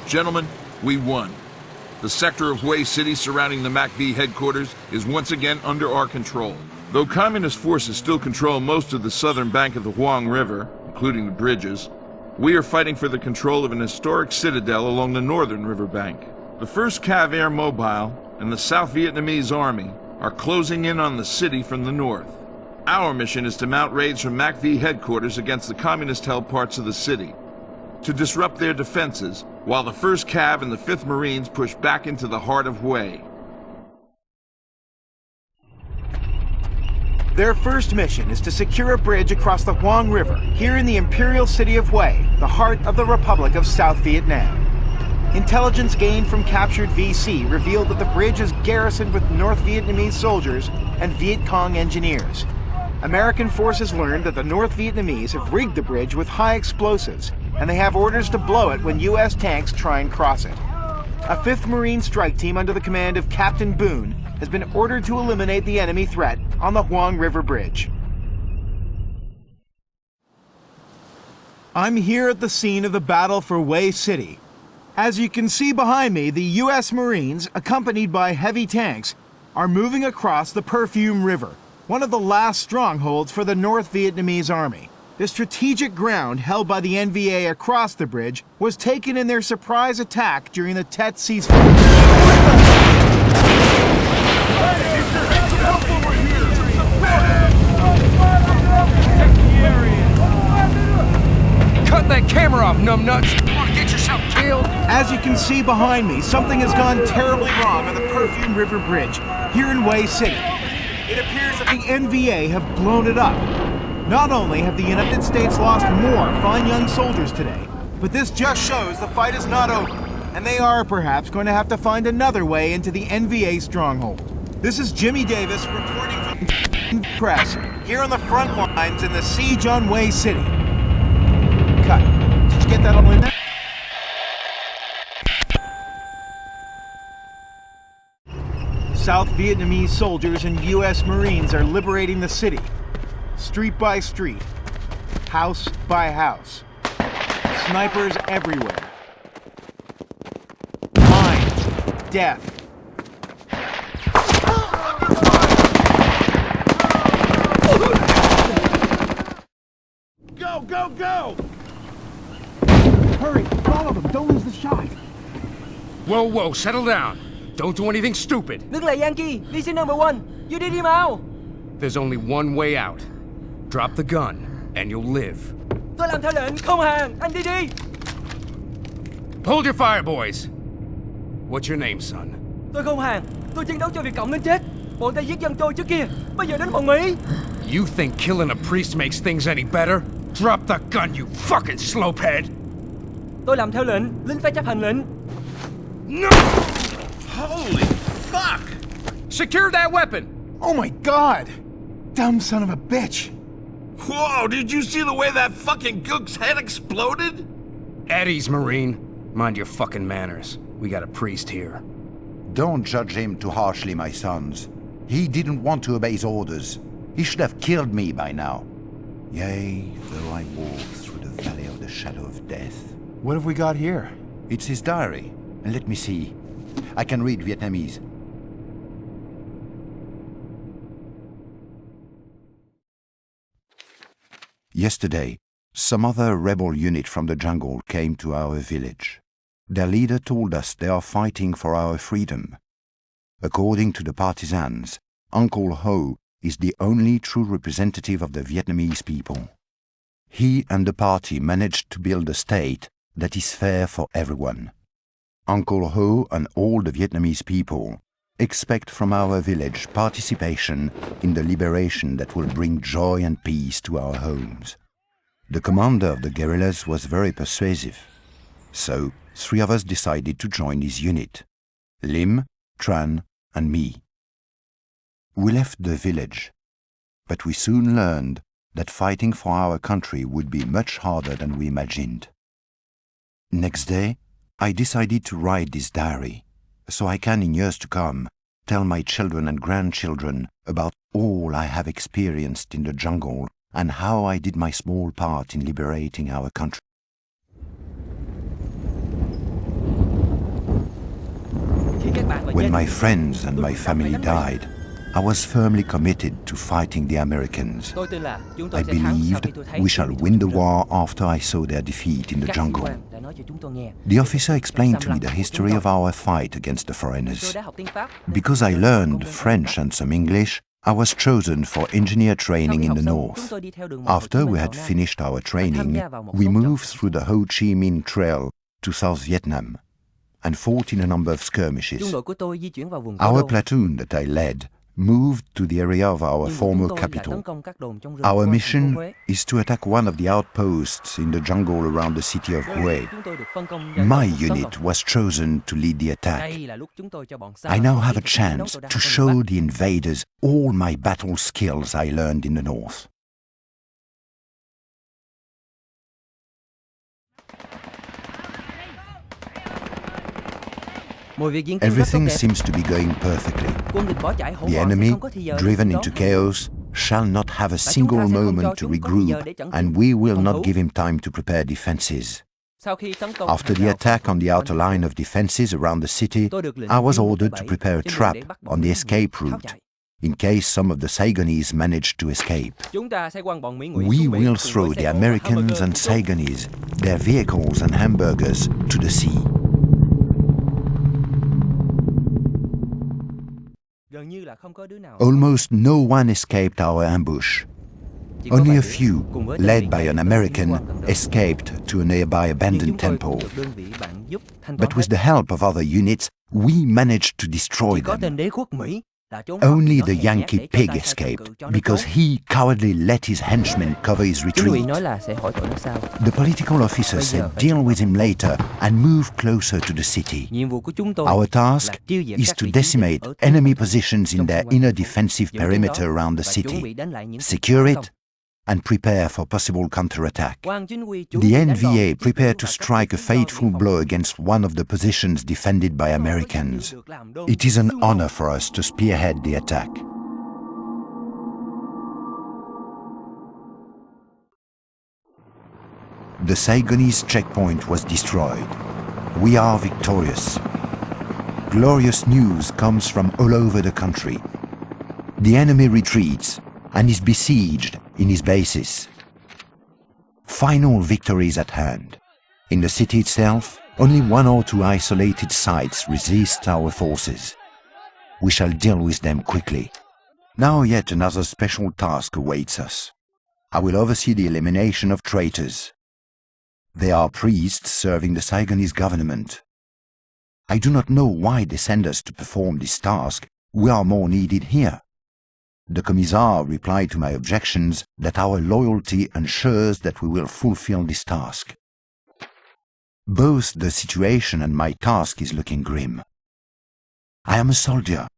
Gentlemen, we won. The sector of Hue City surrounding the MACV headquarters is once again under our control. Though communist forces still control most of the southern bank of the Hoang River, including the bridges, we are fighting for the control of an historic citadel along the northern riverbank. The 1st Cav Air Mobile and the South Vietnamese Army are closing in on the city from the north. Our mission is to mount raids from MACV headquarters against the communist-held parts of the city, to disrupt their defenses, while the 1st Cav and the 5th Marines push back into the heart of Hue. Their first mission is to secure a bridge across the Hoang River, here in the imperial city of Hue, the heart of the Republic of South Vietnam. Intelligence gained from captured VC revealed that the bridge is garrisoned with North Vietnamese soldiers and Vietcong engineers. American forces learned that the North Vietnamese have rigged the bridge with high explosives, and they have orders to blow it when U.S. tanks try and cross it. A 5th Marine strike team under the command of Captain Boone has been ordered to eliminate the enemy threat on the Hoang River Bridge. I'm here at the scene of the battle for Hue City. As you can see behind me, the U.S. Marines, accompanied by heavy tanks, are moving across the Perfume River, one of the last strongholds for the North Vietnamese Army. The strategic ground held by the NVA across the bridge was taken in their surprise attack during the Tet ceasefire. Cut that camera off, numbnuts! You wanna get yourself killed? As you can see behind me, something has gone terribly wrong on the Perfume River Bridge here in Hue City. It appears that the NVA have blown it up. Not only have the United States lost more fine young soldiers today, but this just shows the fight is not over, and they are perhaps going to have to find another way into the NVA stronghold. This is Jimmy Davis reporting from the press here on the front lines in the siege on Hue City. Cut. Did you get that all in there? South Vietnamese soldiers and U.S. Marines are liberating the city. Street by street, house by house, snipers everywhere. Mines, death. Go, go, go! Hurry, follow them, don't lose the shot. Whoa, whoa, settle down. Don't do anything stupid. Nước là Yankee, ly xin number 1. You đi mau. There's only one way out. Drop the gun, and you'll live. Tôi làm theo lệnh, không hàng, anh đi đi. Hold your fire, boys. What's your name, son? Tôi không hàng, tôi chiến đấu cho Vietcong đến chết. Bọn ta giết dân tôi trước kia, bây giờ đến phòng Mỹ. You think killing a priest makes things any better? Drop the gun, you fucking slopehead! Tôi làm theo lệnh, lính phải chấp hành lệnh. No! Holy fuck! Secure that weapon! Oh my god! Dumb son of a bitch! Whoa, did you see the way that fucking gook's head exploded? Eddie's Marine. Mind your fucking manners. We got a priest here. Don't judge him too harshly, my sons. He didn't want to obey his orders. He should have killed me by now. Yea, though I walk through the valley of the shadow of death. What have we got here? It's his diary. And let me see. I can read Vietnamese. Yesterday, some other rebel unit from the jungle came to our village. Their leader told us they are fighting for our freedom. According to the partisans, Uncle Ho is the only true representative of the Vietnamese people. He and the party managed to build a state that is fair for everyone. Uncle Ho and all the Vietnamese people expect from our village participation in the liberation that will bring joy and peace to our homes. The commander of the guerrillas was very persuasive, so 3 of us decided to join his unit: Lim, Tran, and me. We left the village, but we soon learned that fighting for our country would be much harder than we imagined. Next day, I decided to write this diary, so I can, in years to come, tell my children and grandchildren about all I have experienced in the jungle and how I did my small part in liberating our country. When my friends and my family died, I was firmly committed to fighting the Americans. I believed we shall win the war after I saw their defeat in the jungle. The officer explained to me the history of our fight against the foreigners. Because I learned French and some English, I was chosen for engineer training in the north. After we had finished our training, we moved through the Ho Chi Minh Trail to South Vietnam and fought in a number of skirmishes. Our platoon that I led moved to the area of our former capital. Our mission is to attack one of the outposts in the jungle around the city of Hue. My unit was chosen to lead the attack. I now have a chance to show the invaders all my battle skills I learned in the north. Everything seems to be going perfectly. The enemy, driven into chaos, shall not have a single moment to regroup, and we will not give him time to prepare defenses. After the attack on the outer line of defenses around the city, I was ordered to prepare a trap on the escape route, in case some of the Saigonese managed to escape. We will throw the Americans and Saigonese, their vehicles and hamburgers, to the sea. Almost no one escaped our ambush. Only a few, led by an American, escaped to a nearby abandoned temple. But with the help of other units, we managed to destroy them. Only the Yankee pig escaped, because he cowardly let his henchmen cover his retreat. The political officer said deal with him later and move closer to the city. Our task is to decimate enemy positions in their inner defensive perimeter around the city, secure it, and prepare for possible counterattack. The NVA prepared to strike a fateful blow against one of the positions defended by Americans. It is an honor for us to spearhead the attack. The Saigonese checkpoint was destroyed. We are victorious. Glorious news comes from all over the country. The enemy retreats and is besieged in his bases. Final victories at hand. In the city itself, only one or two isolated sites resist our forces. We shall deal with them quickly. Now yet another special task awaits us. I will oversee the elimination of traitors. They are priests serving the Saigonese government. I do not know why they send us to perform this task. We are more needed here. The Commissar replied to my objections that our loyalty ensures that we will fulfill this task. Both the situation and my task is looking grim. I am a soldier,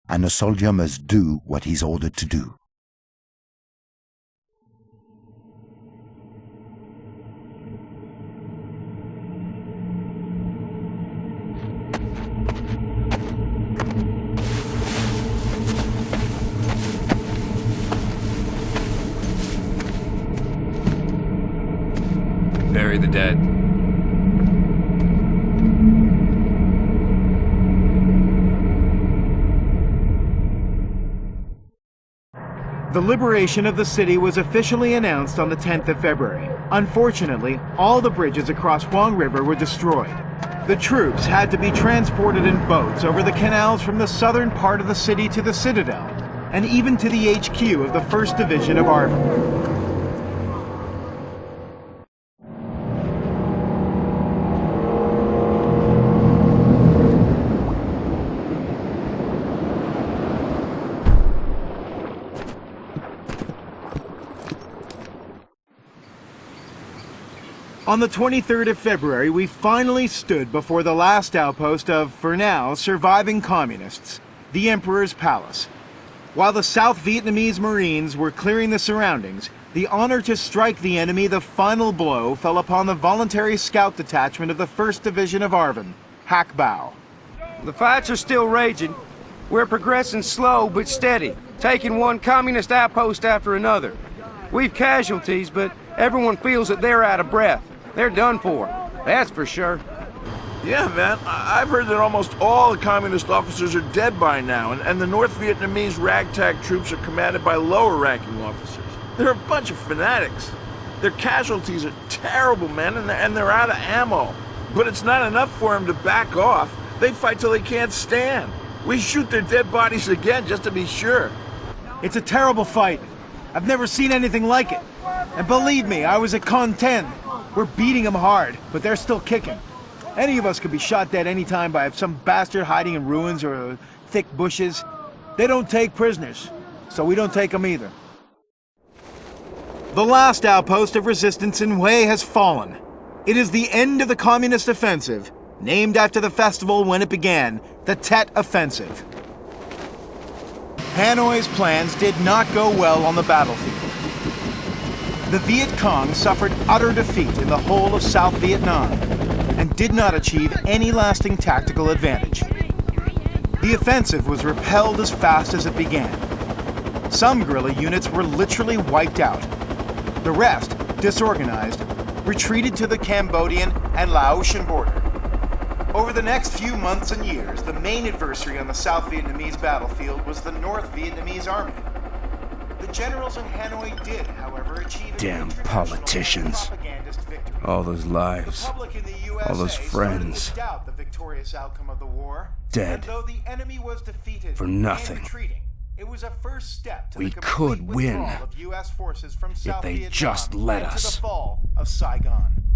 and a soldier must do what he is ordered to do. Bury the dead. The liberation of the city was officially announced on the 10th of February. Unfortunately, all the bridges across Huang River were destroyed. The troops had to be transported in boats over the canals from the southern part of the city to the citadel, and even to the HQ of the 1st Division of Arvin. On the 23rd of February, we finally stood before the last outpost of, for now, surviving communists, the Emperor's Palace. While the South Vietnamese Marines were clearing the surroundings, the honor to strike the enemy the final blow fell upon the voluntary scout detachment of the 1st Division of Arvin, Hac Bao. The fights are still raging. We're progressing slow but steady, taking one communist outpost after another. We've casualties, but everyone feels that they're out of breath. They're done for, that's for sure. Yeah, man. I've heard that almost all the communist officers are dead by now, and the North Vietnamese ragtag troops are commanded by lower-ranking officers. They're a bunch of fanatics. Their casualties are terrible, man, and they're out of ammo. But it's not enough for them to back off. They fight till they can't stand. We shoot their dead bodies again just to be sure. It's a terrible fight. I've never seen anything like it. And believe me, I was at Con 10. We're beating them hard, but they're still kicking. Any of us could be shot dead any time by some bastard hiding in ruins or thick bushes. They don't take prisoners, so we don't take them either. The last outpost of resistance in Hue has fallen. It is the end of the communist offensive, named after the festival when it began, the Tet Offensive. Hanoi's plans did not go well on the battlefield. The Vietcong suffered utter defeat in the whole of South Vietnam and did not achieve any lasting tactical advantage. The offensive was repelled as fast as it began. Some guerrilla units were literally wiped out. The rest, disorganized, retreated to the Cambodian and Laotian border. Over the next few months and years, the main adversary on the South Vietnamese battlefield was the North Vietnamese army. The generals in Hanoi did, however, achieve Damn politicians. All those lives. All those friends. Dead. For nothing. It was a first step to we the could win of US forces from if South they Vietnam just let and to us. the fall of Saigon.